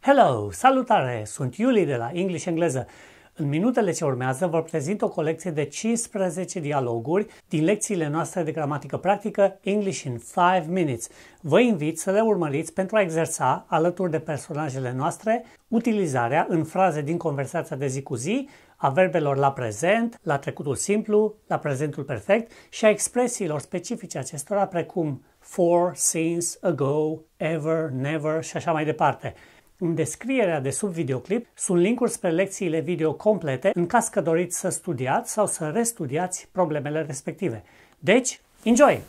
Hello! Salutare! Sunt Iuli de la English Engleză. În minutele ce urmează vă prezint o colecție de 15 dialoguri din lecțiile noastre de gramatică practică English in 5 Minutes. Vă invit să le urmăriți pentru a exersa, alături de personajele noastre, utilizarea în fraze din conversația de zi cu zi a verbelor la prezent, la trecutul simplu, la prezentul perfect și a expresiilor specifice acestora precum for, since, ago, ever, never și așa mai departe. În descrierea de sub videoclip sunt linkuri spre lecțiile video complete în caz că doriți să studiați sau să restudiați problemele respective. Deci, enjoy!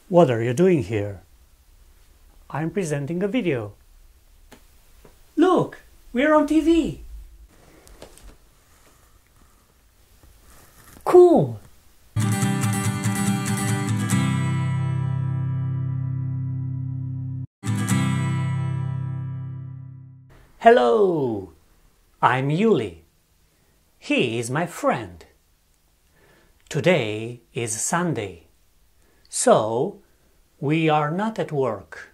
What are you doing here? I'm presenting a video. Look, we're on TV. Cool! Hello, I'm Yuli. He is my friend. Today is Sunday, so we are not at work.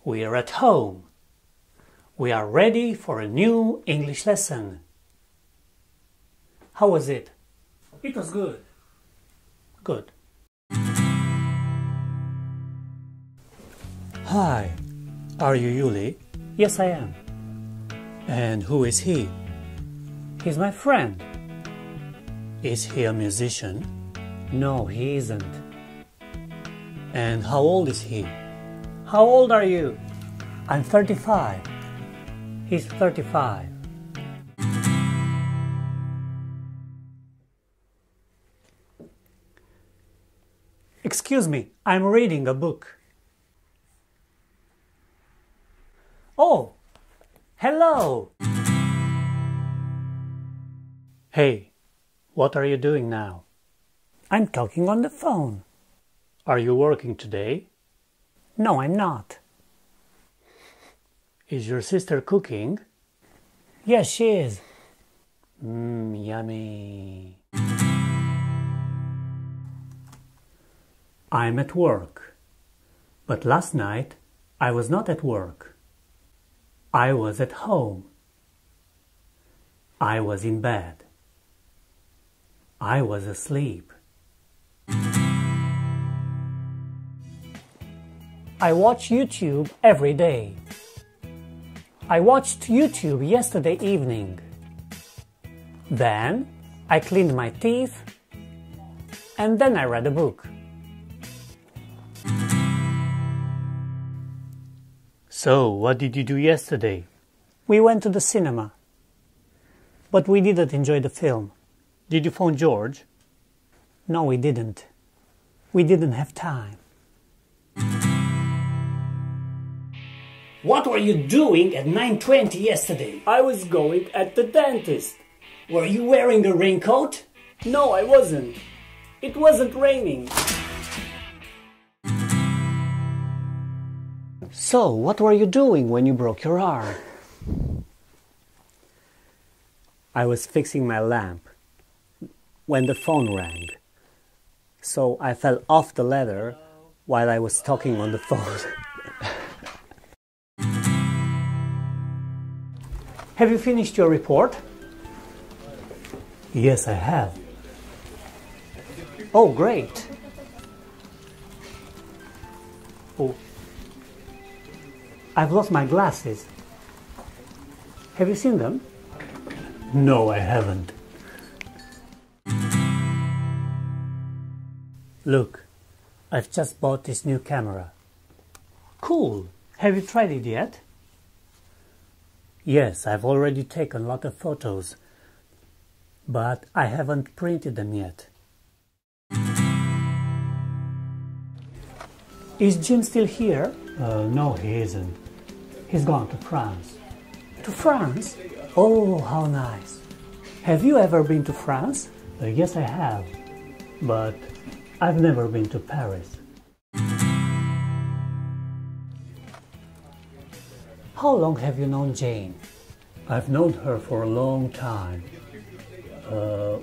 We are at home. We are ready for a new English lesson. How was it? It was good. Good. Hi, are you Yuli? Yes, I am. And who is he? He's my friend. Is he a musician? No, he isn't. And how old is he? How old are you? I'm 35. He's 35. Excuse me, I'm reading a book. Oh! Hello! Hey, what are you doing now? I'm talking on the phone. Are you working today? No, I'm not. Is your sister cooking? Yes, she is. Yummy. I'm at work. But last night I was not at work. I was at home. I was in bed. I was asleep. I watch YouTube every day. I watched YouTube yesterday evening. Then I cleaned my teeth and then I read a book. So, what did you do yesterday? We went to the cinema. But we didn't enjoy the film. Did you phone George? No, we didn't. We didn't have time. What were you doing at 9:20 yesterday? I was going at the dentist. Were you wearing a raincoat? No, I wasn't. It wasn't raining. So, what were you doing when you broke your arm? I was fixing my lamp when the phone rang. So I fell off the ladder while I was talking on the phone. Have you finished your report? Yes, I have. Oh, great. Oh. I've lost my glasses. Have you seen them? No, I haven't. Look, I've just bought this new camera. Cool. Have you tried it yet? Yes, I've already taken a lot of photos, but I haven't printed them yet. Is Jim still here? No, he isn't. He's gone to France. To France? Oh, how nice. Have you ever been to France? Yes, I have. But I've never been to Paris. How long have you known Jane? I've known her for a long time.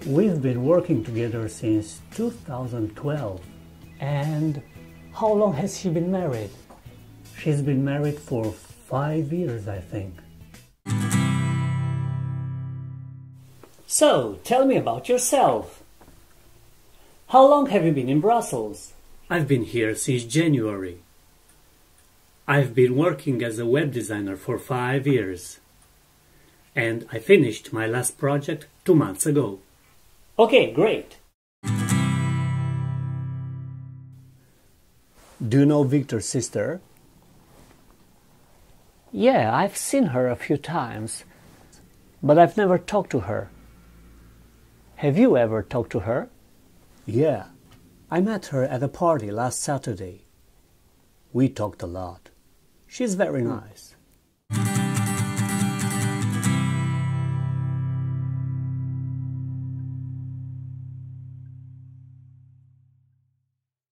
We've been working together since 2012. And how long has she been married? She's been married for 5 years, I think. So, tell me about yourself. How long have you been in Brussels? I've been here since January. I've been working as a web designer for 5 years. And I finished my last project 2 months ago. Okay, great. Do you know Victor's sister? Yeah, I've seen her a few times, but I've never talked to her. Have you ever talked to her? Yeah, I met her at a party last Saturday. We talked a lot. She's very nice.